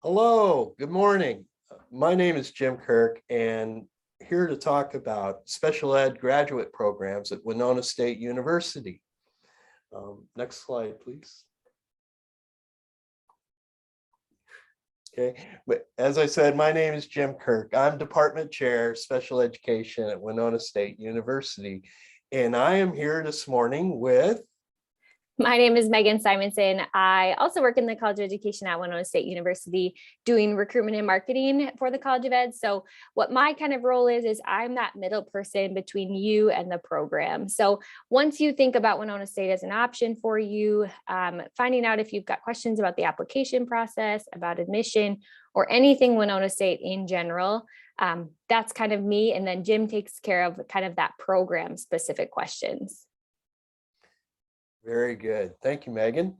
Hello, good morning. My name is Jim Kirk and here to talk about special ed graduate programs at Winona State University. Next slide, please. Okay, but as I said, my name is Jim Kirk. I'm Department Chair, Special Education at Winona State University. And I am here this morning with My name is Megan Simonson. I also work in the College of Education at Winona State University doing recruitment and marketing for the College of Ed. So what my kind of role is I'm that middle person between you and the program. So once you think about Winona State as an option for you, finding out if you've got questions about the application process, about admission, or anything Winona State in general, that's kind of me. And then Jim takes care of kind of that program specific questions. Very good. Thank you, Megan.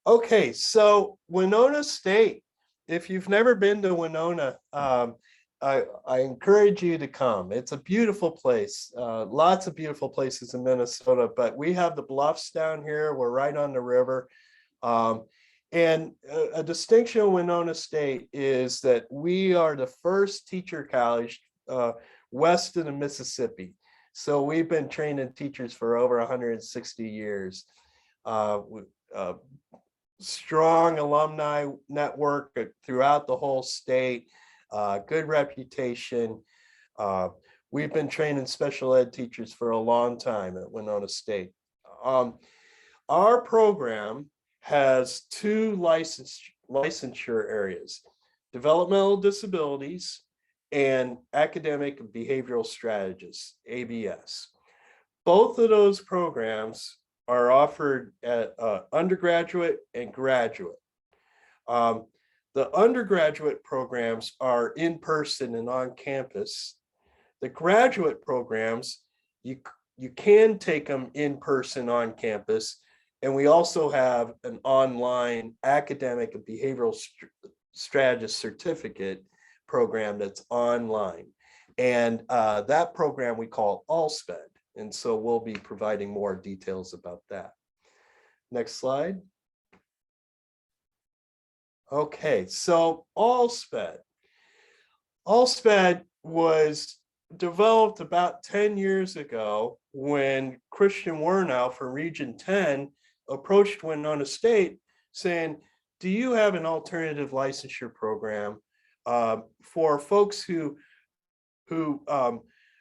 Okay, so Winona State, if you've never been to Winona, I encourage you to come. It's a beautiful place. Lots of beautiful places in Minnesota, but we have the bluffs down here. We're right on the river. And a distinction of Winona State is that we are the first teacher college west of the Mississippi. So we've been training teachers for over 160 years. Strong alumni network throughout the whole state, good reputation. We've been training special ed teachers for a long time at Winona State. Our program has two licensure areas: developmental disabilities and academic and behavioral strategists, ABS. Both of those programs are offered at undergraduate and graduate. The undergraduate programs are in person and on campus. The graduate programs, you can take them in person on campus. And we also have an online academic and behavioral strategist certificate program that's online. And that program we call ALSPED. And so we'll be providing more details about that. Next slide. Okay, so ALSPED. ALSPED was developed about 10 years ago when Christian Wernow from Region 10 approached Winona State saying, do you have an alternative licensure program for folks who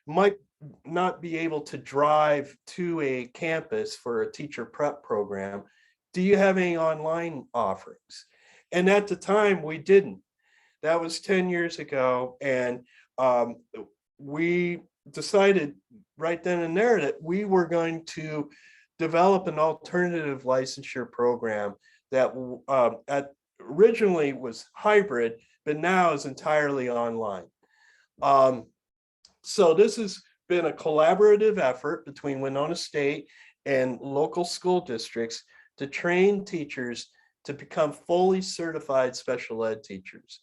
might not be able to drive to a campus for a teacher prep program? Do you have any online offerings? And at the time we didn't. That was 10 years ago. And we decided right then and there that we were going to develop an alternative licensure program that originally was hybrid, but now is entirely online. So this has been a collaborative effort between Winona State and local school districts to train teachers to become fully certified special ed teachers.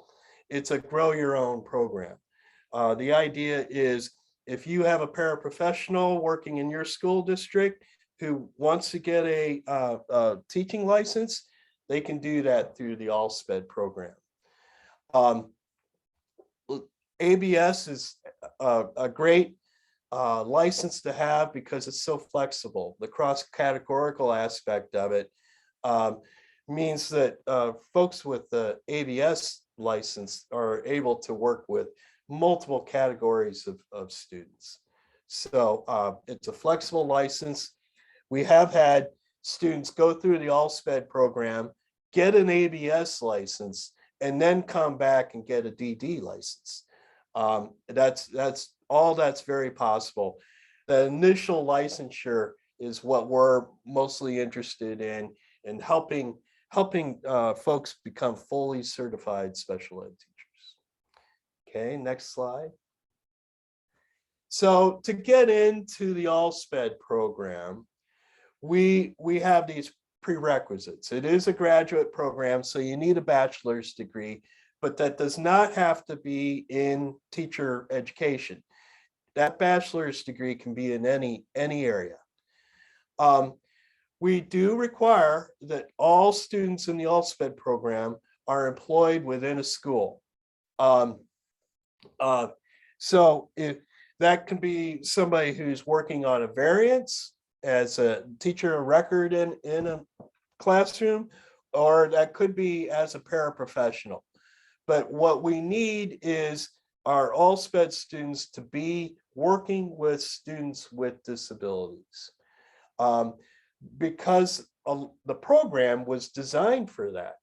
It's a grow your own program. The idea is if you have a paraprofessional working in your school district who wants to get a teaching license, they can do that through the ALSPED program. ABS is a great license to have because it's so flexible. The cross-categorical aspect of it means that folks with the ABS license are able to work with multiple categories of students. So it's a flexible license. We have had students go through the ALSPED program, get an ABS license, and then come back and get a DD license. That's all that's very possible. The initial licensure is what we're mostly interested in helping folks become fully certified special ed teachers. Okay, next slide. So to get into the ALSPED program, we have these prerequisites. It is a graduate program, so you need a bachelor's degree, but that does not have to be in teacher education. That bachelor's degree can be in any area. We do require that all students in the ALSPED program are employed within a school. Um, so if that can be somebody who's working on a variance as a teacher of record in a classroom, or that could be as a paraprofessional. But what we need is our ALSPED students to be working with students with disabilities. Because the program was designed for that.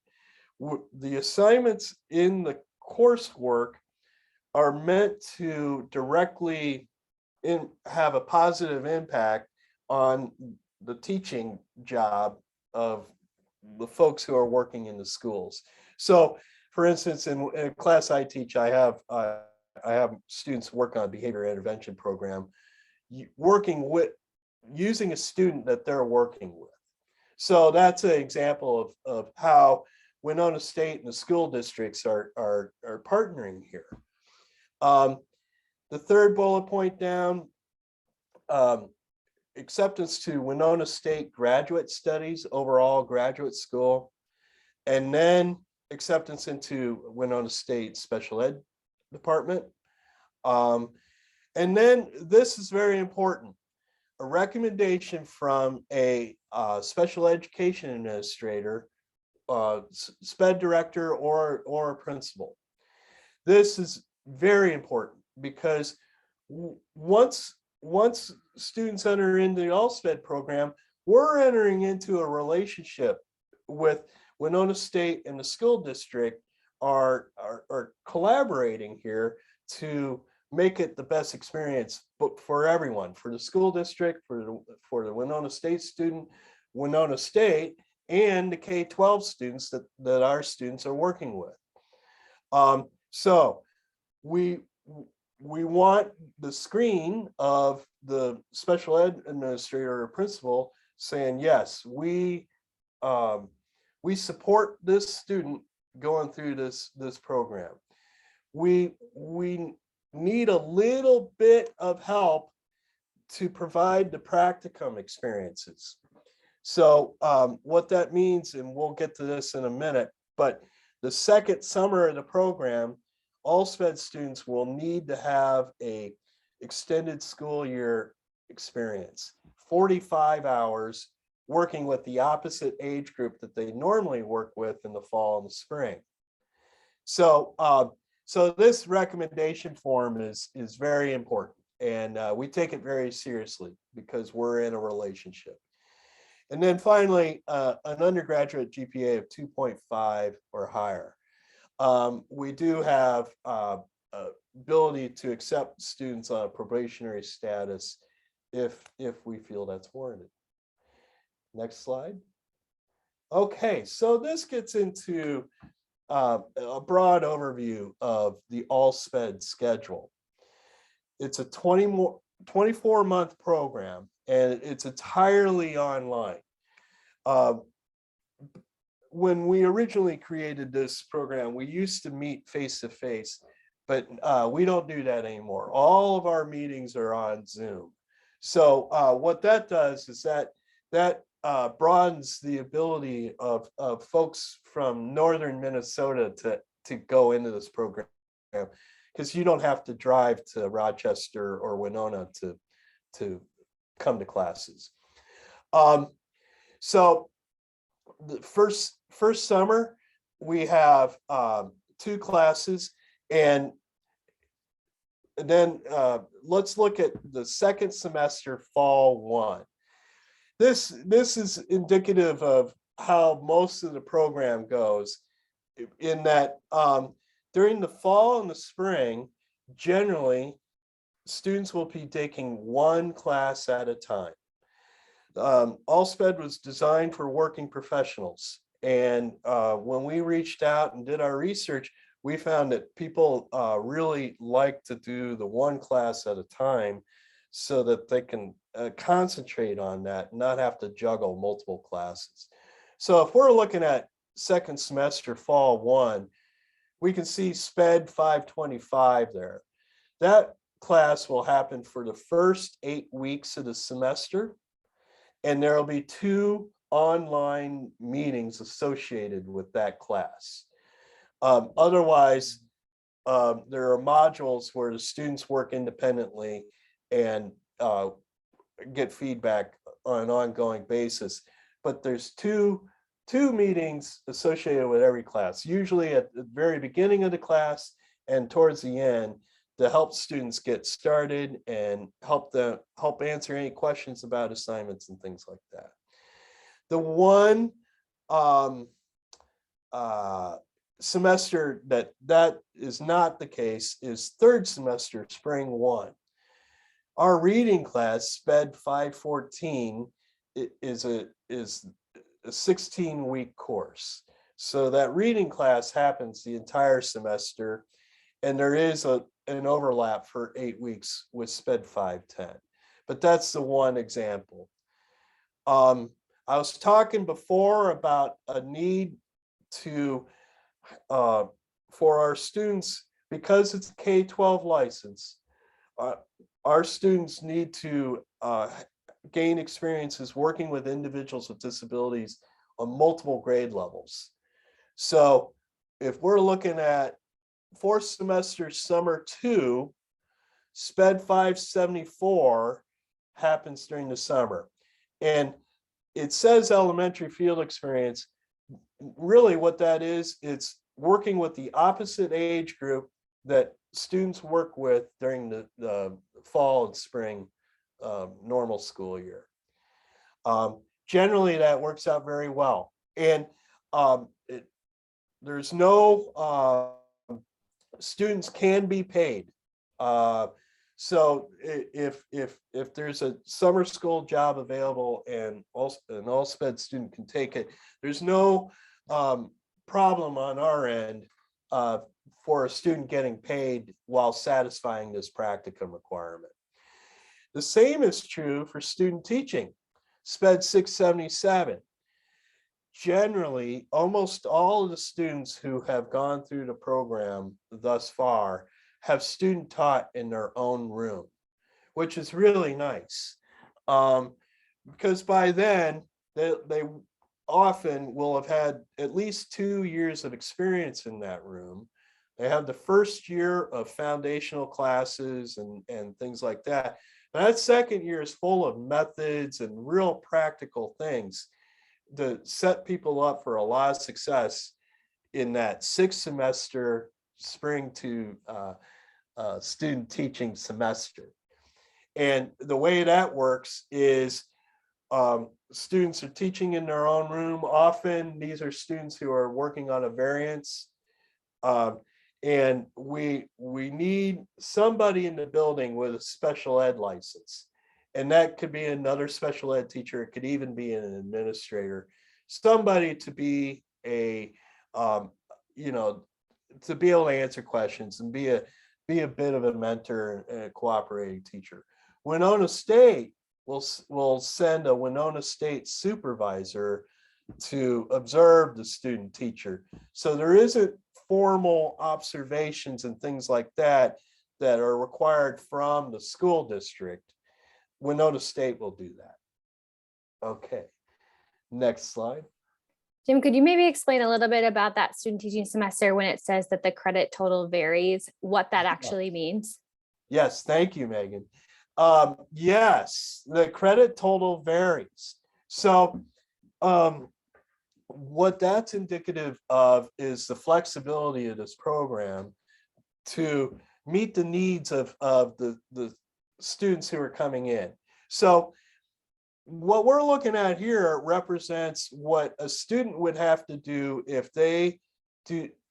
The assignments in the coursework are meant to directly have a positive impact on the teaching job of the folks who are working in the schools. So, for instance, in a class I teach, I have students work on a behavior intervention program, working with using a student that they're working with. So that's an example of how Winona State and the school districts are partnering here. The third bullet point down, acceptance to Winona State graduate studies, overall graduate school, and then acceptance into Winona State special ed department. And then this is very important, a recommendation from a special education administrator, SPED director, or a principal. This is very important because once students enter into the ALSPED program, we're entering into a relationship with Winona State and the school district are collaborating here to make it the best experience for everyone, for the school district, for the Winona State student, Winona State, and the K-12 students that our students are working with. So we want the screen of the special ed administrator or principal saying, yes, we support this student going through this program. We need a little bit of help to provide the practicum experiences. So what that means, and we'll get to this in a minute, but the second summer of the program, ALSPED students will need to have a extended school year experience, 45 hours working with the opposite age group that they normally work with in the fall and the spring. So so this recommendation form is very important, and we take it very seriously because we're in a relationship. And then finally, an undergraduate GPA of 2.5 or higher. We do have ability to accept students on a probationary status if we feel that's warranted. Next slide. Okay, so this gets into a broad overview of the ALSPED schedule. It's a 24-month program, and it's entirely online. When we originally created this program, we used to meet face-to-face, but we don't do that anymore. All of our meetings are on Zoom. So what that does is that broadens the ability of folks from northern Minnesota to go into this program, because you don't have to drive to Rochester or Winona to come to classes. So the first summer we have 2 classes, and then let's look at the second semester, fall 1. This is indicative of how most of the program goes, in that during the fall and the spring, generally students will be taking 1 class at a time. ALSPED was designed for working professionals, and when we reached out and did our research, we found that people really like to do the 1 class at a time so that they can concentrate on that, not have to juggle multiple classes. So if we're looking at second semester, fall 1, we can see SPED 525 there. That class will happen for the first 8 weeks of the semester, and there will be 2 online meetings associated with that class. Otherwise, there are modules where the students work independently and get feedback on an ongoing basis. But there's two meetings associated with every class, usually at the very beginning of the class and towards the end, to help students get started and help answer any questions about assignments and things like that. The one semester that is not the case is third semester, spring 1. Our reading class, SPED 514, is a 16-week course. So that reading class happens the entire semester, and there is an overlap for 8 weeks with SPED 510. But that's the one example. I was talking before about a need to for our students, because it's a K-12 license, our students need to gain experiences working with individuals with disabilities on multiple grade levels. So if we're looking at fourth semester summer 2, SPED 574 happens during the summer. And it says elementary field experience. Really what that is, it's working with the opposite age group that students work with during the fall and spring normal school year. Generally, that works out very well. And there's no, students can be paid. So if there's a summer school job available and also an ALSPED student can take it, there's no problem on our end for a student getting paid while satisfying this practicum requirement. The same is true for student teaching, SPED 677. Generally, almost all of the students who have gone through the program thus far have student taught in their own room, which is really nice. Because by then, they often will have had at least 2 years of experience in that room. They have the first year of foundational classes and things like that. And that second year is full of methods and real practical things to set people up for a lot of success in that 6th semester spring to student teaching semester. And the way that works is students are teaching in their own room. Often these are students who are working on a variance. And we need somebody in the building with a special ed license. And that could be another special ed teacher. It could even be an administrator, somebody to be a, you know, to be able to answer questions and be a bit of a mentor and a cooperating teacher. Winona State will send a Winona State supervisor to observe the student teacher. So there isn't formal observations and things like that that are required from the school district. Winona State will do that. Okay, next slide. Jim, could you maybe explain a little bit about that student teaching semester when it says that the credit total varies, what that actually means? Yes, thank you, Megan. Yes, the credit total varies. So what that's indicative of is the flexibility of this program to meet the needs of the students who are coming in. So what we're looking at here represents what a student would have to do if they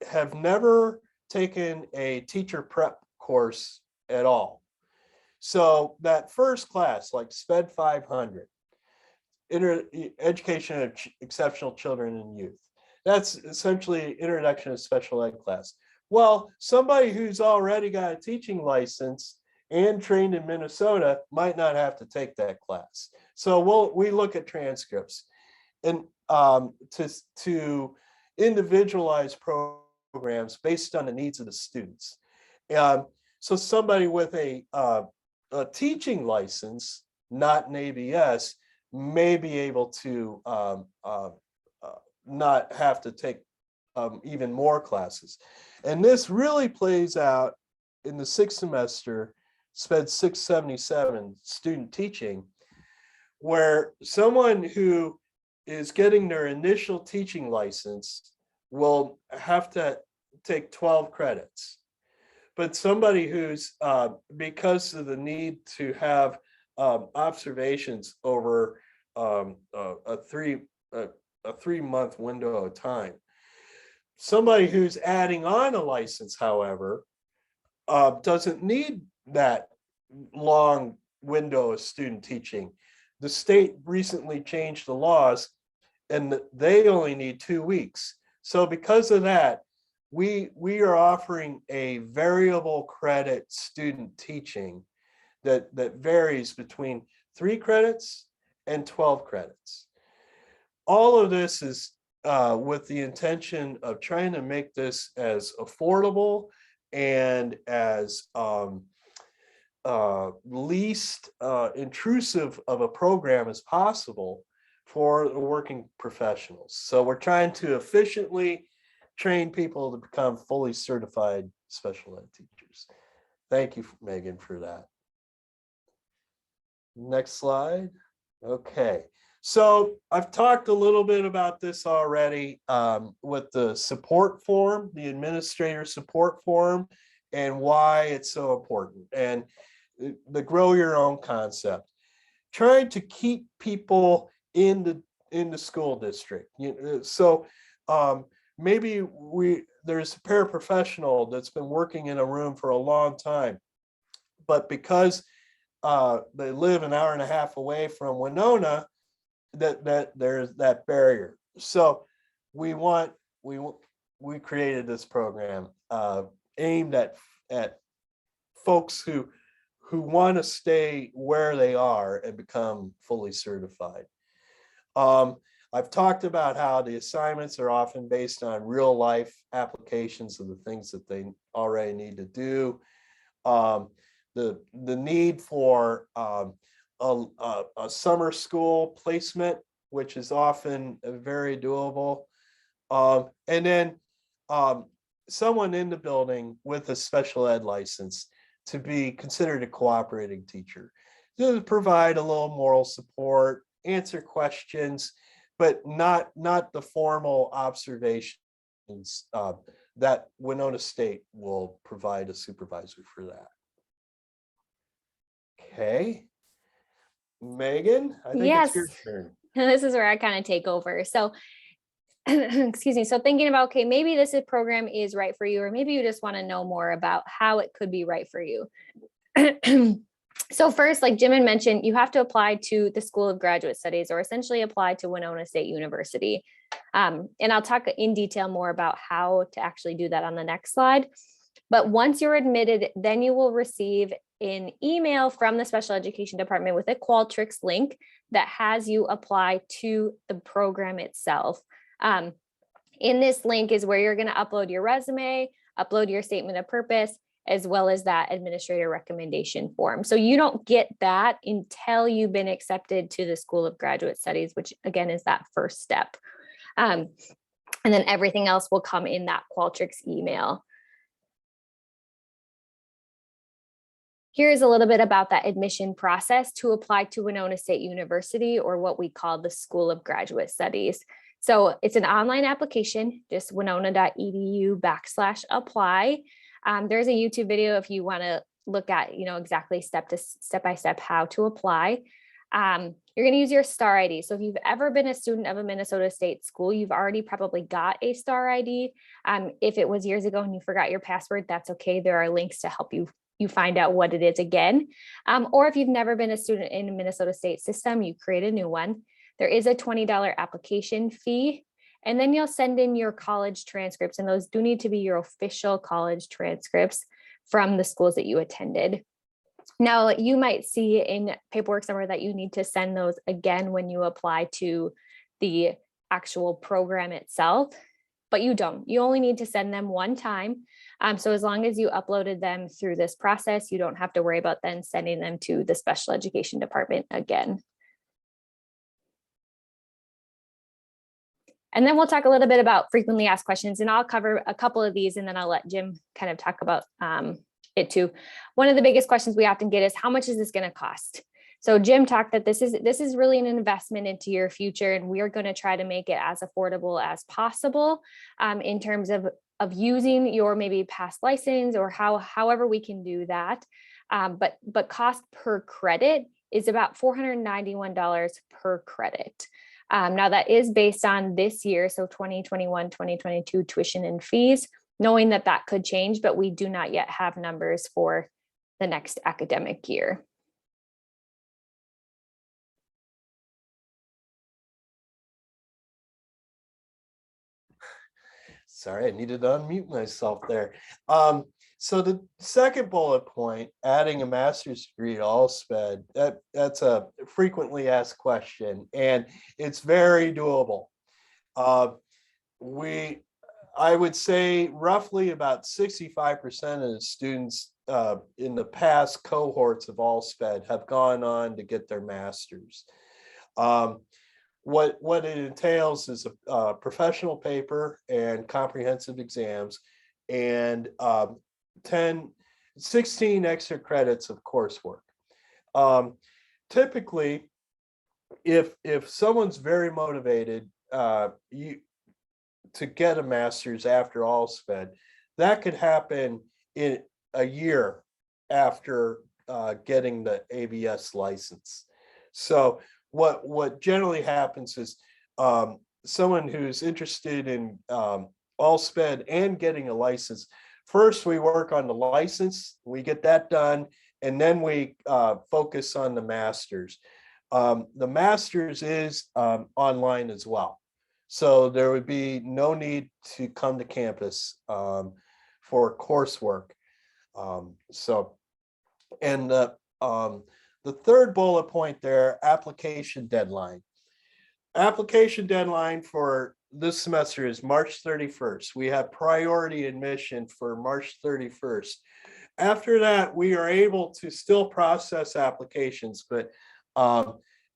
have never taken a teacher prep course at all. So that first class, like SPED 500, Education of Exceptional Children and Youth, that's essentially introduction to special ed class. Well, somebody who's already got a teaching license and trained in Minnesota might not have to take that class. So we look at transcripts and to individualize programs based on the needs of the students. So somebody with a teaching license, not an ABS, may be able to not have to take even more classes. And this really plays out in the sixth semester, SPED 677, student teaching, where someone who is getting their initial teaching license will have to take 12 credits. But somebody who's, because of the need to have observations over a 3-month window of time, somebody who's adding on a license, however, doesn't need that long window of student teaching. The state recently changed the laws and they only need 2 weeks. So because of that, we are offering a variable credit student teaching that varies between 3 credits and 12 credits. All of this is with the intention of trying to make this as affordable and as least intrusive of a program as possible for the working professionals. So we're trying to efficiently train people to become fully certified special ed teachers. Thank you, Megan, for that. Next slide. Okay. So I've talked a little bit about this already with the support form, the administrator support form, and why it's so important, and the grow your own concept. Trying to keep people in the school district. So maybe there's a paraprofessional that's been working in a room for a long time, but because they live an hour and a half away from Winona, that there's that barrier. So we created this program aimed at folks who want to stay where they are and become fully certified. I've talked about how the assignments are often based on real life applications of the things that they already need to do. The need for a summer school placement, which is often very doable. And then someone in the building with a special ed license to be considered a cooperating teacher, to provide a little moral support, answer questions, but not the formal observations that Winona State will provide a supervisor for that. Okay. Megan, I think it's your turn. This is where I kind of take over. So, excuse me. So thinking about, okay, maybe this program is right for you, or maybe you just want to know more about how it could be right for you. So first, like Jim had mentioned, you have to apply to the School of Graduate Studies, or essentially apply to Winona State University. And I'll talk in detail more about how to actually do that on the next slide. But once you're admitted, then you will receive an email from the special education department with a Qualtrics link that has you apply to the program itself. In this link is where you're going to upload your resume, upload your statement of purpose, as well as that administrator recommendation form. So you don't get that until you've been accepted to the School of Graduate Studies, which again is that first step. And then everything else will come in that Qualtrics email. Here's a little bit about that admission process to apply to Winona State University, or what we call the School of Graduate Studies. So it's an online application, just winona.edu/apply. There's a YouTube video if you want to look at, exactly step by step how to apply. You're going to use your STAR ID. So if you've ever been a student of a Minnesota State school, you've already probably got a STAR ID. If it was years ago and you forgot your password, that's okay. There are links to help you find out what it is again. Or if you've never been a student in a Minnesota State system, you create a new one. There is a $20 application fee, and then you'll send in your college transcripts, and those do need to be your official college transcripts from the schools that you attended. Now, you might see in paperwork somewhere that you need to send those again when you apply to the actual program itself, but you don't. You only need to send them one time. So as long as you uploaded them through this process, you don't have to worry about then sending them to the special education department again. And then we'll talk a little bit about frequently asked questions, and I'll cover a couple of these, and then I'll let Jim kind of talk about it too. One of the biggest questions we often get is, how much is this going to cost? So Jim talked that this is really an investment into your future, and we are going to try to make it as affordable as possible in terms of using your maybe past license, or however we can do that. But cost per credit is about $491 per credit. Now that is based on this year, so 2021, 2022 tuition and fees, knowing that that could change, but we do not yet have numbers for the next academic year. Sorry, I needed to unmute myself there. So the second bullet point, adding a master's degree to ALSPED, that's a frequently asked question, and it's very doable. I would say roughly about 65% of the students in the past cohorts of ALSPED have gone on to get their master's. What it entails is a professional paper and comprehensive exams, and 16 extra credits of coursework. Typically, if someone's very motivated to get a master's after ALSPED, that could happen in a year after getting the ABS license. So what generally happens is someone who's interested in ALSPED and getting a license, first we work on the license, we get that done, and then we focus on the master's. The master's is online as well, so there would be no need to come to campus for coursework. The third bullet point there, application deadline. Application deadline for this semester is March 31st. We have priority admission for March 31st. After that, we are able to still process applications, but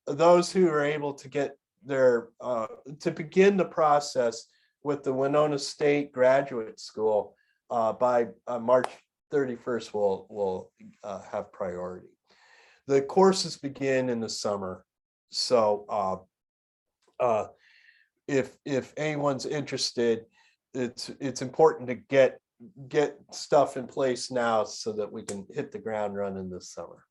those who are able to get their, to begin the process with the Winona State Graduate School by March 31st will have priority. The courses begin in the summer, so if anyone's interested, it's important to get stuff in place now so that we can hit the ground running this summer.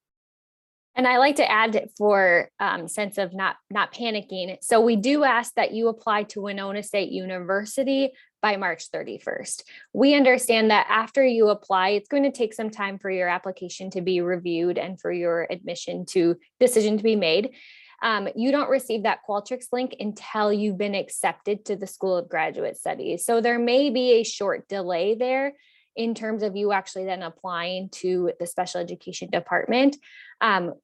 And I like to add for sense of not panicking. So we do ask that you apply to Winona State University by March 31st. We understand that after you apply, it's going to take some time for your application to be reviewed and for your decision to be made. You don't receive that Qualtrics link until you've been accepted to the School of Graduate Studies. So there may be a short delay there in terms of you actually then applying to the special education department.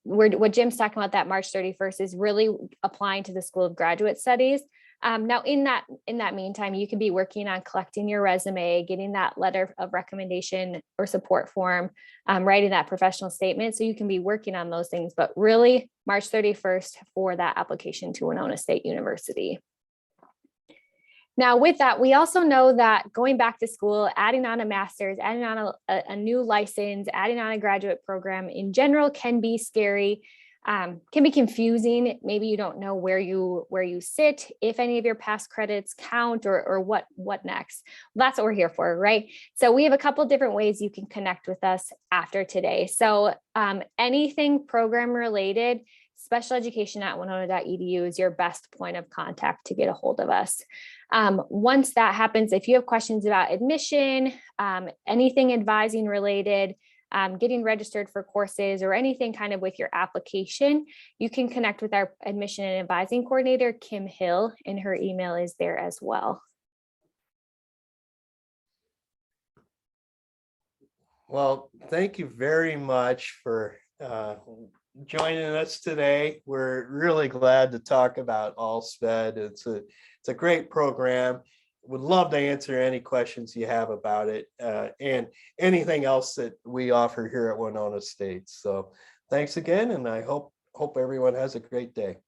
What Jim's talking about, that March 31st, is really applying to the School of Graduate Studies. Now, in that meantime, you can be working on collecting your resume, getting that letter of recommendation or support form, writing that professional statement. So you can be working on those things, but really March 31st for that application to Winona State University. Now, with that, we also know that going back to school, adding on a master's, adding on a new license, adding on a graduate program in general can be scary, can be confusing. Maybe you don't know where you sit, if any of your past credits count, or what next. Well, that's what we're here for, right? So we have a couple different ways you can connect with us after today. So anything program related, specialeducation@winona.edu is your best point of contact to get a hold of us. Once that happens, if you have questions about admission, anything advising related, getting registered for courses, or anything kind of with your application, you can connect with our admission and advising coordinator, Kim Hill, and her email is there as well. Well, thank you very much for joining us today. We're really glad to talk about ALSPED. It's a great program. Would love to answer any questions you have about it, and anything else that we offer here at Winona State. So thanks again, and I hope everyone has a great day.